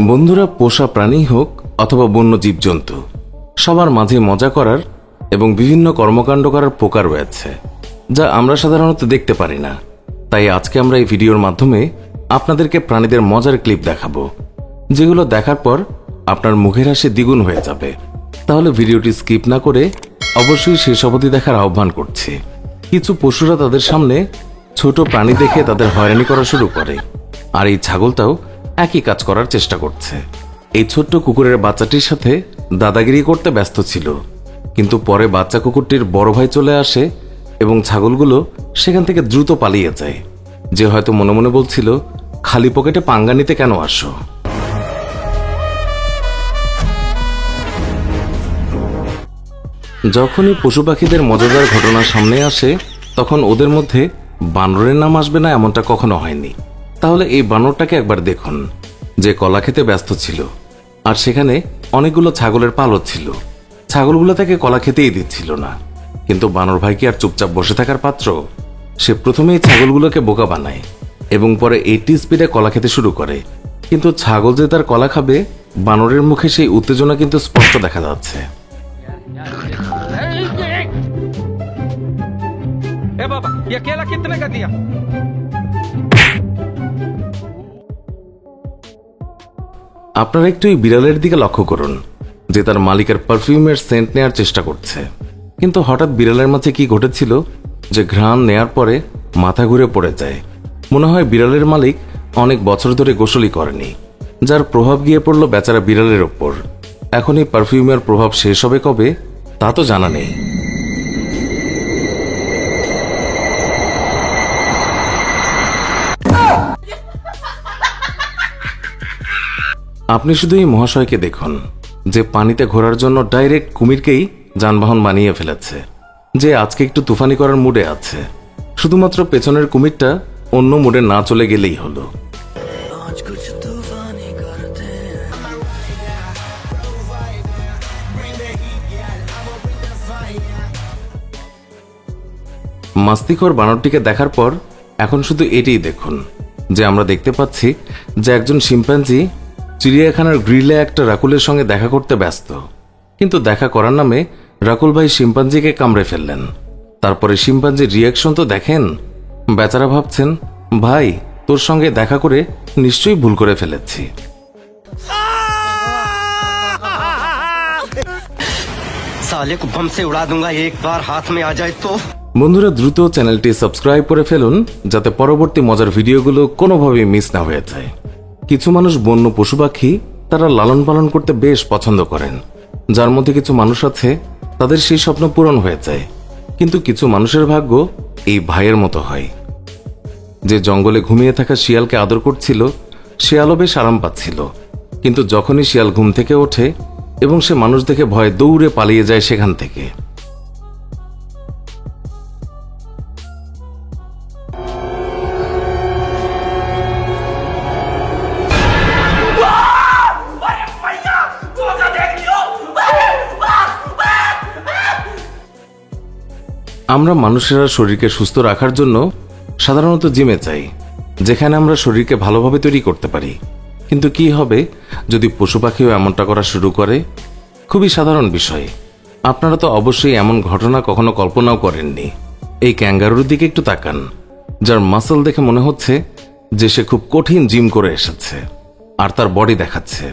বন্ধুরা, পোষা প্রাণী হোক অথবা বন্য জীবজন্তু, সবার মাঝে মজা করার এবং বিভিন্ন কর্মকাণ্ড করার পোকা রয়েছে, যা আমরা সাধারণত দেখতে পারি না। তাই আজকে আমরা এই ভিডিওর মাধ্যমে আপনাদেরকে প্রাণীদের মজার ক্লিপ দেখাবো, যেগুলো দেখার পর আপনার মুখের হাসি দ্বিগুণ হয়ে যাবে। তাহলে ভিডিওটি স্কিপ না করে অবশ্যই শেষ অবধি দেখার আহ্বান করছি। কিছু পশুরা তাদের সামনে ছোট প্রাণী দেখে তাদের হয়রানি করা শুরু করে, আর এই ছাগলটাও একই কাজ করার চেষ্টা করছে। এই ছোট্ট কুকুরের বাচ্চাটির সাথে দাদাগিরি করতে ব্যস্ত ছিল, কিন্তু পরে বাচ্চা কুকুরটির বড় ভাই চলে আসে এবং ছাগলগুলো সেখান থেকে দ্রুত পালিয়ে যায়। যে হয়তো মনে মনে বলছিল, খালি পকেটে পাঙ্গা নিতে কেন আসো। যখনই পশু পাখিদের মজাদার ঘটনা সামনে আসে, তখন ওদের মধ্যে বানরের নাম আসবে না এমনটা কখনো হয়নি। তাহলে এই বানরটাকে একবার দেখুন, যে কলা খেতে ব্যস্ত ছিল, আর সেখানে অনেকগুলো ছাগলের পালক ছিল। ছাগলগুলো তাকে কলা খেতেই দিচ্ছিল না, কিন্তু বানর ভাই কি আর চুপচাপ বসে থাকার পাত্র? সে প্রথমেই ছাগলগুলোকে বোকা বানায় এবং পরে 80 স্পিডে কলা খেতে শুরু করে। কিন্তু ছাগল যে তার কলা খাবে, বানরের মুখে সেই উত্তেজনা কিন্তু স্পষ্ট দেখা যাচ্ছে। আপনারা একটু এই বিড়ালের দিকে লক্ষ্য করুন, যে তার মালিকের পারফিউমের সেন্ট নেয়ার চেষ্টা করছে। কিন্তু হঠাৎ বিড়ালের মাঝে কি ঘটেছিল, যে ঘ্রাণ নেয়ার পরে মাথা ঘুরে পড়ে যায়। মনে হয় বিড়ালের মালিক অনেক বছর ধরে গোসলই করেনি, যার প্রভাব গিয়ে পড়ল বেচারা বিড়ালের ওপর। এখন এই পারফিউমের প্রভাব শেষ হবে কবে তা তো জানা নেই। আপনি শুধু এই মহাশয়কে দেখুন, যে পানিতে ঘোরার জন্য ডাইরেক্ট কুমিরকেই যানবাহন বানিয়ে ফেলেছে। যে আজকে একটু তুফানি করার মুডে আছে, শুধুমাত্র পেছনের কুমিরটা অন্য মুডে না চলে গেলেই হলো। মাস্তিখোর বানরটিকে দেখার পর এখন শুধু এটাই দেখুন, যে আমরা দেখতে পাচ্ছি যে একজন শিম্পাঞ্জি চিড়িয়াখানার গ্রিলে একটা রাকুলের সঙ্গে দেখা করতে ব্যস্ত। কিন্তু দেখা করার নামে রাকুল ভাই শিম্পাঞ্জিকে কামড়ে ফেললেন। তারপরে শিম্পাঞ্জির রিয়াকশন তো দেখেন। বেচারা ভাবছেন, ভাই তোর সঙ্গে দেখা করে নিশ্চয়ই ভুল করে ফেলেছি। साले को बम से उड़ा दूंगा एक बार हाथ में आ जाए तो। বন্ধুরা, দ্রুত চ্যানেলটি সাবস্ক্রাইব করে ফেলুন, যাতে পরবর্তী মজার ভিডিওগুলো কোনোভাবেই মিস না হয়ে যায়। কিছু মানুষ বন্য পশু পাখি তারা লালন পালন করতে বেশ পছন্দ করেন, যার মধ্যে কিছু মানুষ আছে তাদের সেই স্বপ্ন পূরণ হয়ে যায়। কিন্তু কিছু মানুষের ভাগ্য এই ভাইয়ের মতো হয়, যে জঙ্গলে ঘুমিয়ে থাকা শিয়ালকে আদর করছিল। শিয়ালও বেশ আরাম পাচ্ছিল, কিন্তু যখনই শিয়াল ঘুম থেকে ওঠে এবং সে মানুষ দেখে ভয়ে দৌড়ে পালিয়ে যায় সেখান থেকে। আমরা মানুষেরা শরীরকে সুস্থ রাখার জন্য সাধারণত জিমে চাই, যেখানে আমরা শরীরকে ভালোভাবে তৈরি করতে পারি। কিন্তু কি হবে যদি পশু পাখিও এমনটা করা শুরু করে? খুবই সাধারণ বিষয়। আপনারা তো অবশ্যই এমন ঘটনা কখনো কল্পনাও করেননি। এই ক্যাঙ্গারুর দিকে একটু তাকান, যার মাসল দেখে মনে হচ্ছে যে সে খুব কঠিন জিম করে এসেছে, আর তার বডি দেখাচ্ছে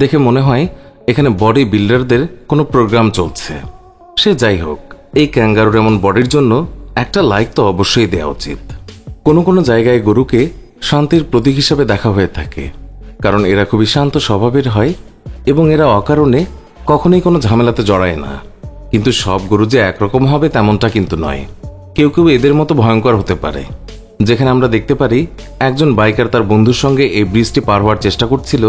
দেখে মনে হয় এখানে বডি বিল্ডারদের কোনো প্রোগ্রাম চলছে। সে যাই হোক, এই ক্যাঙ্গারুর এমন বডির জন্য একটা লাইক তো অবশ্যই দেওয়া উচিত। কোনো কোনো জায়গায় গরুকে শান্তির প্রতীক হিসেবে দেখা হয়ে থাকে, কারণ এরা খুবই শান্ত স্বভাবের হয় এবং এরা অকারণে কখনোই কোনো ঝামেলাতে জড়ায় না। কিন্তু সব গরু যে একরকম হবে তেমনটা কিন্তু নয়। কেউ কেউ এদের মতো ভয়ঙ্কর হতে পারে। যেখানে আমরা দেখতে পারি একজন বাইকার তার বন্ধুর সঙ্গে এই ব্রিজটি পার হওয়ার চেষ্টা করছিল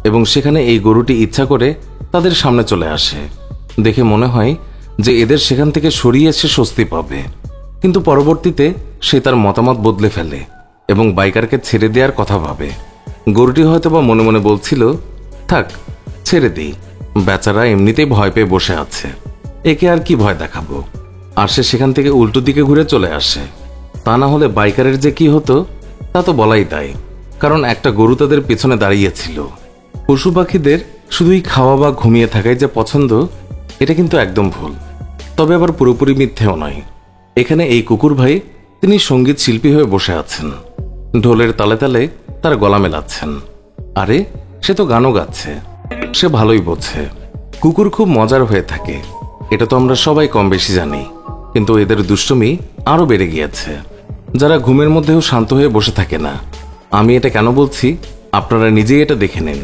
এবং সেখানে এই গরুটি ইচ্ছা করে তাদের সামনে চলে আসে। দেখে মনে হয় যে এদের সেখান থেকে সরিয়ে এসে স্বস্তি পাবে, কিন্তু পরবর্তীতে সে তার মতামত বদলে ফেলে এবং বাইকারকে ছেড়ে দেওয়ার কথা ভাবে। গরুটি হয়তো বা মনে মনে বলছিল, থাক ছেড়ে দিই, বেচারা এমনিতেই ভয় পেয়ে বসে আছে, একে আর কি ভয় দেখাবো। আর সে সেখান থেকে উল্টো দিকে ঘুরে চলে আসে। তা না হলে বাইকারের যে কি হতো তা তো বলাই দায়, কারণ একটা গরু তাদের পেছনে দাঁড়িয়েছিল। পশু পাখিদের শুধুই খাওয়া বা ঘুমিয়ে থাকাই যে পছন্দ, এটা কিন্তু একদম ভুল, তবে আবার পুরোপুরি মিথ্যেও নয়। এখানে এই কুকুর ভাই তিনি সঙ্গীত শিল্পী হয়ে বসে আছেন, ঢোলের তালে তালে তার গলা মেলাচ্ছেন। আরে সে তো গানও গাচ্ছে, সে ভালোই বোঝে। কুকুর খুব মজার হয়ে থাকে, এটা তো আমরা সবাই কম বেশি জানি, কিন্তু এদের দুষ্টুমি আরো বেড়ে গিয়েছে। যারা ঘুমের মধ্যেও শান্ত হয়ে বসে থাকে না। আমি এটা কেন বলছি আপনারা নিজেই এটা দেখে নিন।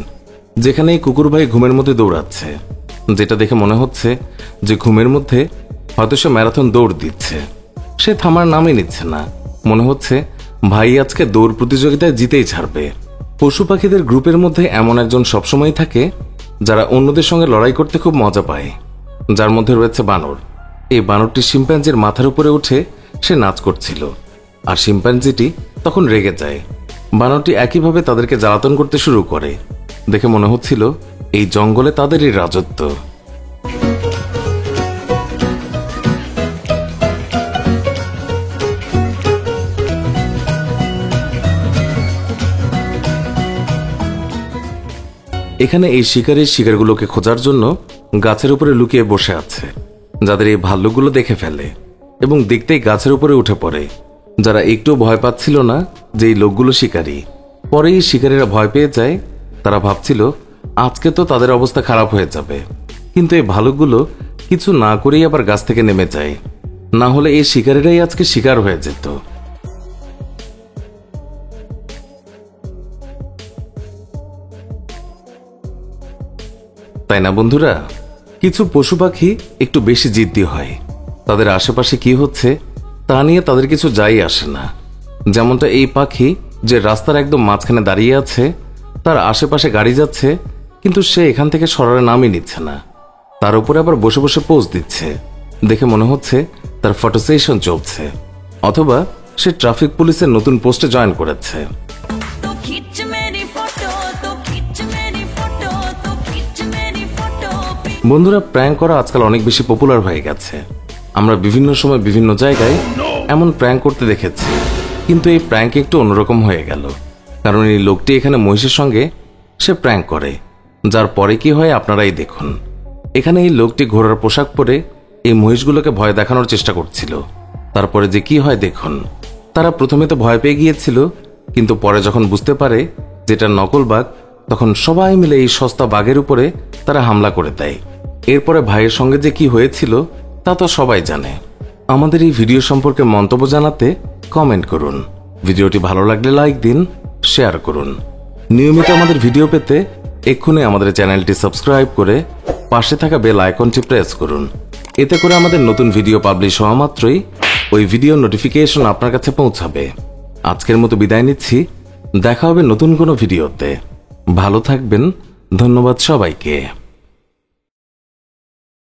যেখানে এই কুকুর ভাই ঘুমের মধ্যে দৌড়াচ্ছে, যেটা দেখে মনে হচ্ছে যে ঘুমের মধ্যে হয়তো সে ম্যারাথন দৌড় দিচ্ছে। সে থামার নামই নিচ্ছে না, মনে হচ্ছে ভাই আজকে দৌড় প্রতিযোগিতায় জিতেই ছাড়বে। পশু পাখিদের গ্রুপের মধ্যে এমন একজন সবসময় থাকে যারা অন্যদের সঙ্গে লড়াই করতে খুব মজা পায়, যার মধ্যে রয়েছে বানর। এই বানরটি শিম্পাঞ্জির মাথার উপরে উঠে সে নাচ করছিল, আর শিম্পাঞ্জিটি তখন রেগে যায়। বানরটি একইভাবে তাদেরকে জ্বালাতন করতে শুরু করে। দেখে মনে হচ্ছিল এই জঙ্গলে তাদেরই রাজত্ব। এখানে এই শিকারীর শিকারগুলোকে খোঁজার জন্য গাছের উপরে লুকিয়ে বসে আছে, যাদের এই ভাল্লুকগুলো দেখে ফেলে এবং দেখতেই গাছের উপরে উঠে পড়ে। যারা একটু ভয় পাচ্ছিল না যে এই লোকগুলো শিকারী, পরেই শিকারীরা ভয় পেয়ে যায়। তারা ভাবছিল আজকে তো তাদের অবস্থা খারাপ হয়ে যাবে, কিন্তু এই ভালুকগুলো কিছু না করেই আবার গাছ থেকে নেমে যায়। না হলে এই শিকারীরাই আজকে শিকার হয়ে যেত। তাই না বন্ধুরা? কিছু পশু পাখি একটু বেশি জিদ্দি হয়, তাদের আশেপাশে কি হচ্ছে তা নিয়ে তাদের কিছু যাই আসে না। যেমনটা এই পাখি যে রাস্তার একদম মাঝখানে দাঁড়িয়ে আছে, তার আশেপাশে গাড়ি যাচ্ছে, কিন্তু সে এখান থেকে সরার নামই নিচ্ছে না। তার উপরে আবার বসে বসে পোজ দিচ্ছে, দেখে মনে হচ্ছে তার ফটো সেশন চলছে, অথবা সে ট্রাফিক পুলিশের নতুন পোস্টে জয়েন করেছে। বন্ধুরা, প্র্যাঙ্ক করা আজকাল অনেক বেশি পপুলার হয়ে গেছে। আমরা বিভিন্ন সময় বিভিন্ন জায়গায় এমন প্র্যাঙ্ক করতে দেখেছি, কিন্তু এই প্র্যাঙ্ক একটু অন্যরকম হয়ে গেল, কারণ এই লোকটি এখানে মহিষের সঙ্গে সে প্র্যাঙ্ক করে, যার পরে কি হয় আপনারাই দেখুন। এখানে এই লোকটি ঘোড়ার পোশাক পরে এই মহিষগুলোকে ভয় দেখানোর চেষ্টা করছিল। তারপরে যে কি হয় দেখুন। তারা প্রথমে তো ভয় পেয়ে গিয়েছিল, কিন্তু পরে যখন বুঝতে পারে যেটা নকল বাঘ, তখন সবাই মিলে এই সস্তা বাঘের উপরে তারা হামলা করে দেয়। এরপরে ভাইয়ের সঙ্গে যে কি হয়েছিল তা তো সবাই জানে। আমাদের এই ভিডিও সম্পর্কে মন্তব্য জানাতে কমেন্ট করুন। ভিডিওটি ভালো লাগলে লাইক দিন, শেয়ার করুন। নিয়মিত আমাদের ভিডিও পেতে এক্ষুনি আমাদের চ্যানেলটি সাবস্ক্রাইব করে পাশে থাকা বেল আইকনটি প্রেস করুন। এতে করে আমাদের নতুন ভিডিও পাবলিশ হওয়া মাত্রই ওই ভিডিও নোটিফিকেশন আপনার কাছে পৌঁছাবে। আজকের মতো বিদায় নিচ্ছি, দেখা হবে নতুন কোনো ভিডিওতে। ভালো থাকবেন, ধন্যবাদ সবাইকে।